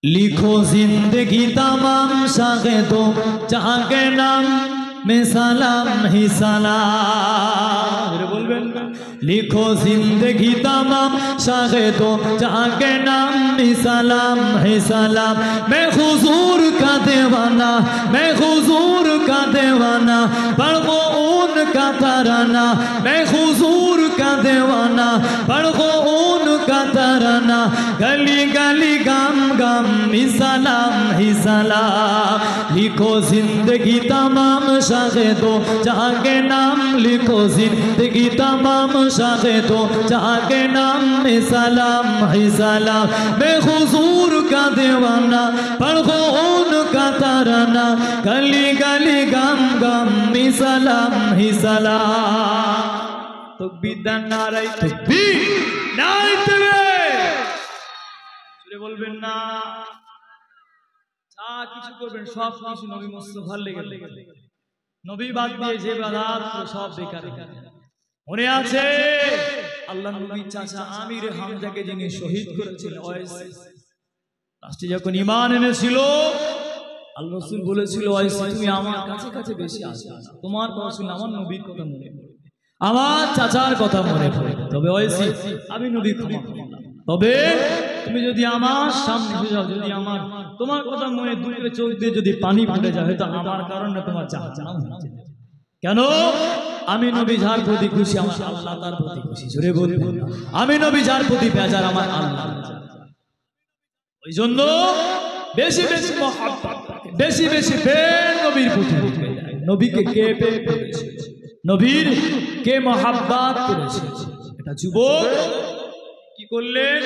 लिखो जिंदगी तमाम शागे तो जहाँ के नाम में सलाम ही सलाम। लिखो जिंदगी तमाम शागे तो जहाँ के नाम में सलाम ही सलाम। मैं हुजूर का दीवाना, मैं हुजूर का दीवाना, पढ़ो उनका तराना। मैं हुजूर का दीवाना, पढ़ो उनका तराना। गली गली गाम गाम ही सलाम ही सलाम। लिखो जिंदगी तमाम शागे तो जहाँ के नाम, लिखो जिंदगी तमाम शागे तो जहाँ के नाम में सलाम ही सलाम। मैं हुजूर का दीवाना, पढ़ो उनका तराना। गली गली गाम गाम में सलाम ही सलाम। तकबीर দেন নারায়ে তাকবীর, নারায়ে তাকবীর। জোরে বলবেন না। যা কিছু করবেন সব কিছু নবী মুস্তাফার লেগে। নবী বাদ দিয়ে যে বাদাত সব বেকার। মনে আছে আল্লাহ নবী চাচা আমির হামজাকে যিনি শহীদ করেছিলেন ওয়াইস, লাস্টে যখন ঈমান এনেছিল আল্লাহ রাসূল বলেছিল ওয়াইস তুমি আমার কাছে কাছে বেশি আসবে না, তোমার কথা শুনে আমার নবীর কথা মনে পড়ে, আমার চাচার কথা মনে পড়ে। তবে ওয়াইস আমি নবী ক্ষমা করলাম, তবে তুমি যদি আমার সামনে এসে যাও, যদি আমার তোমার কথা মনে দুঃখে চোখ দিয়ে যদি পানি ফুটে যায়, হয়তো আমার কারণে তোমার জাহান্নাম হয়ে যাবে। কেন? আমি নবী যার প্রতি খুশি আমার আল্লাহ তার প্রতি খুশি। জোরে বলবেন আমি নবী যার প্রতি বেজার আমার আল্লাহ। ওই জন্য বেশি বেশি মহব্বত, বেশি বেশি প্রেম নবীর প্রতি। নবীকে কে প্রেম করেছে, নবীর কে মহব্বত করেছে। এটা যুবক কি করলেন,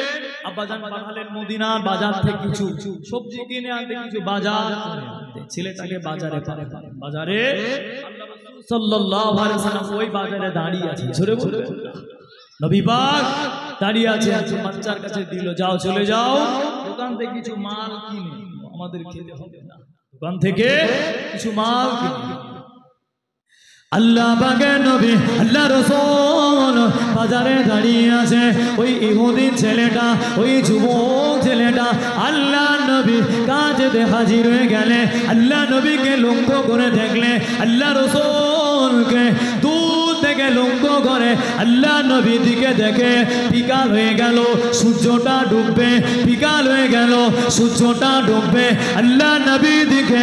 আব্বাজান পাঠালেন মদিনার বাজার থেকে কিছু সবজি কিনে আনতে, কিছু বাজার করে আনতে। ছেলেটাকে বাজারে বাজারে আল্লাহ রাসূল সাল্লাল্লাহু আলাইহি ওয়াসাল্লাম ওই বাজারে দাঁড়িয়ে আছে। জোরে বলবেন নবী পাক দাঁড়িয়ে আছে। বাচ্চার কাছে দিল, যাও চলে যাও দোকান থেকে কিছু মাল কিনে, আমাদের খেতে হবে না, দোকান থেকে কিছু মাল কিনে। আল্লাহ পাকের নবী আল্লাহ রাসূল বাজারে দাঁড়িয়ে আছে। ওই ইহুদি ছেলেটা, ওই যুবক ছেলেটা আল্লাহ নবী কাজে হাজির হয়ে গেলে, আল্লাহ নবীকে লক্ষ্য করে দেখলে, আল্লাহ রাসূলকে দূর থেকে লক্ষ্য করে আল্লাহ নবী দিকে দেখে। বিকাল হয়ে গেল, সূর্যটা ডুববে, বিকাল হয়ে গেল, সূর্যটা ডুববে। আল্লাহ নবী দিকে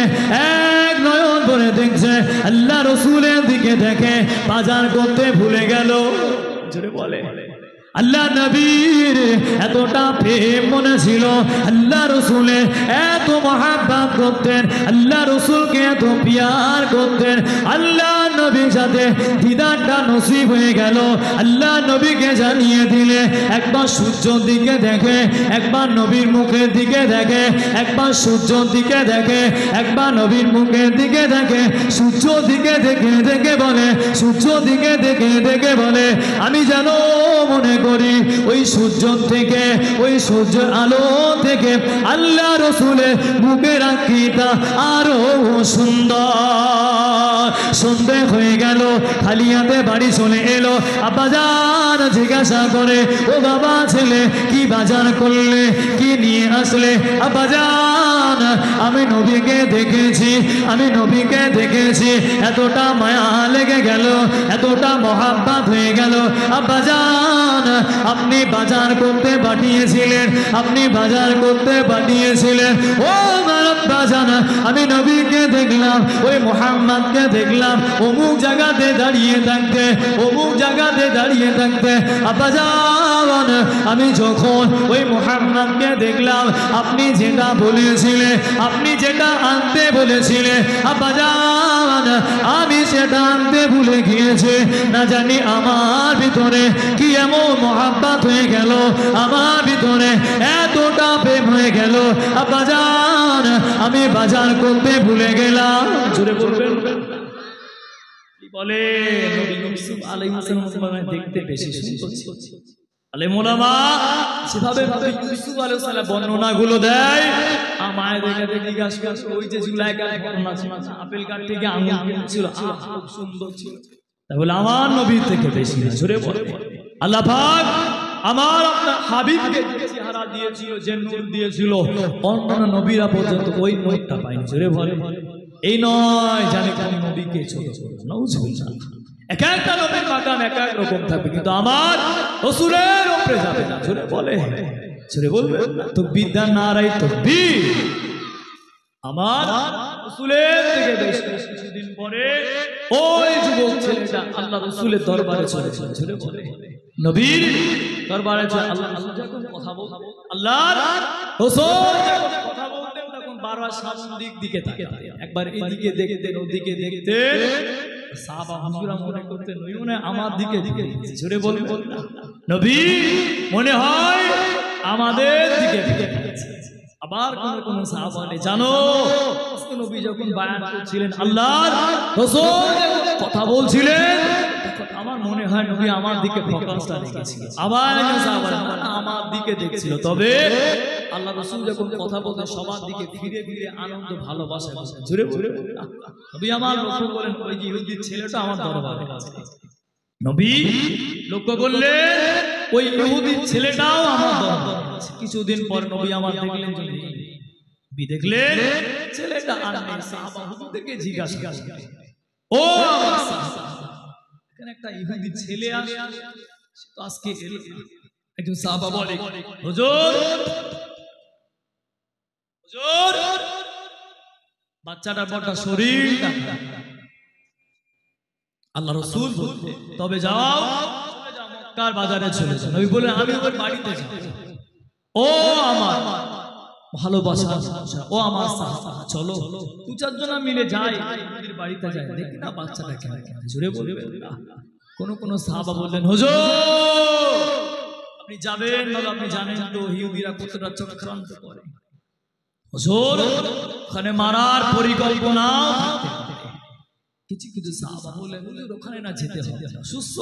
এক নয়ন ভরে দেখছে, আল্লাহ রাসূলের দিকে দেখে, বাজার করতে ভুলে গেল। জোরে বলে আল্লাহ নবীর এতটা প্রেম মনে ছিল, আল্লাহ রাসূলের এত মহব্বত করতেন, আল্লাহ রাসূলকে এত প্যার করতেন। আল্লাহ নবীর সাথে দিদারটা নসিব হয়ে গেল। আল্লাহ নবীকে জানিয়ে দিলে, একবার সূর্যের দিকে দেখে, একবার নবীর মুখের দিকে দেখে, একবার সূর্যের দিকে দেখে, একবার নবীর মুখের দিকে দেখে, সূর্য দিকে দেখে দেখে বলে, সূর্য দিকে দেখে দেখে বলে আমি যেন মনে করি ওই সূর্য থেকে, ওই সূর্যের আলো থেকে আল্লাহ রাসূলের মুখের আকৃতিটা আরো সুন্দর। সন্ধ্যা হয়ে গেল, খালি হাতে বাড়ি চলে এলো। আব্বাজান জিজ্ঞাসা করে, ও বাবা ছেলে কি বাজার করলে, কি নিয়ে আসলে? আব্বাজান আমি নবীকে দেখেছি, আমি নবীকে দেখেছি, এতটা মায়া লেগে গেল, এতটা মহব্বত হয়ে গেল। আব্বাজান আপনি বাজার করতে পাঠিয়েছিলেন, আপনি বাজার করতে পাঠিয়েছিলেন। ও আমার আব্বাজান আমি নবীকে দেখলাম, ওই মুহাম্মদকে দেখলাম অমুক জায়গাতে দাঁড়িয়ে থাকতে, অমুক জায়গাতে দাঁড়িয়ে থাকতে। আব্বাজান আমি যখন ওই মুহাম্মদকে দেখলাম, আপনি যেটা বলেছিলেন, আপনি যেটা আনতে বলেছিলেন, আব্বাজান আমি সেটা আনতে ভুলে গিয়েছি। না জানি আমার ভিতরে কি এমন মহব্বত হয়ে গেল, আমার ভিতরে এতটা প্রেম হয়ে গেল, আব্বাজান আমি বাজার করতে ভুলে গেলাম। জোরে বলবেন বলে নবী ইউসুফ আলাইহিস সালাম দেখতে বেশি সুন্দর ছিল। আলেম ওলামা সেভাবে ভাবে ইউসুফ আলাইহিস সালাম বর্ণনাগুলো দেয়। আমায় দেখে জিজ্ঞাসা করে, ওই যে জুলাইখার ঘটনা ছিল, আপেল গাছ থেকে আঙুর ছিল, খুব সুন্দর ছিল। তাহলে আমার নবীর থেকে বেশি না। জোরে বলে আল্লাহ পাক আমার আপনার হাবিবকে চেহারা দিয়েছিল, যে নূর দিয়েছিল, অন্যান্য নবীরা পর্যন্ত ওই নূরটা পায়নি। জোরে বলে এই নয় জানে কোন নবীকে ছোট ছোট নাউজুবিল্লাহ। এক একটা নবীর মাকাম এক এক রকম থাকবে, কিন্তু আমার রাসূলের উপরে যাবে না। জোরে বলে, জোরে বলবে তাকবীর দেন, নারায়ে তাকবীর। আমার রাসূলের থেকে বেশ কিছুদিন পরে ওই যুবক ছেলেটা আল্লাহ রাসূলের দরবারে চলে গেল। জোরে বলে নবীর দরবারে আল্লাহ যখন কথা বলতেন, আল্লাহর রাসূল যখন কথা বলতেন, তখন বারবার সামনের দিকে তাকাতেন, একবার এদিকে দেখতেন, ওদিকে দেখতেন। সাহাবা হুজুরা মনে করতেন নবী মনে আমার দিকে দিকে। জোরে বলবেন নবী মনে হয় আমাদের দিকে দিকে। আবার কোন সাহাবা বলে জানো নবী যখন বয়ান করছিলেন, আল্লাহর রাসূল কথা বলছিলেন, আমার মনে হয় নবী আমার দিকে ফোকাসটা রেখেছিল। আবার সাহাবারা আমার দিকে দেখছিল, তবে আল্লাহ রাসূল যখন কথা বলতেন সবার দিকে ফিরে ফিরে আনন্দ ভালোবাসা বসে। জোরে বলে নবী আমার লক্ষ্য করেন ওই যে ইহুদি ছেলেটা আমার দরবারে আছে। নবী লক্ষ্য করলেন ওই ইহুদি ছেলেটাও আমার দরবারে আছে। কিছুদিন পর নবী আমার দেখলেন, দেখলেন ছেলেটা আর নেই। সাহাবা হুজুরকে জিজ্ঞাসা করলেন, ও আমার সাহাবা, এখানে একটা ইহুদি ছেলে আসে, তো আজকে এলো। একজন সাহাবা বলে, হুজুর হুজুর বাচ্চাটার বড় শরীরটা, আল্লাহ রাসূল বলতে তবে যাও মক্কার বাজারে চলে যাও। নবী বলেন আমি ওর বাড়িতে যাব। ও আমার ভালোবাসা, ও আমার সাহাবা, চলো দু চারজন মিলে যাই, নবীর বাড়িতে যাই, দেখি না বাচ্চাটা কেমন। জোরে বলবেন না। কোন সাহাবা বললেন, হুজুর আপনি যাবেন না, আপনি জানেন তো ইহুদিরা কতটা চক্রান্ত করে। হুজুর ওখানে মারার পরিকল্পনা। কিছু কিছু সাহাবা বললেন, হুজুর ওখানে না যেতে হবে, সুস্থ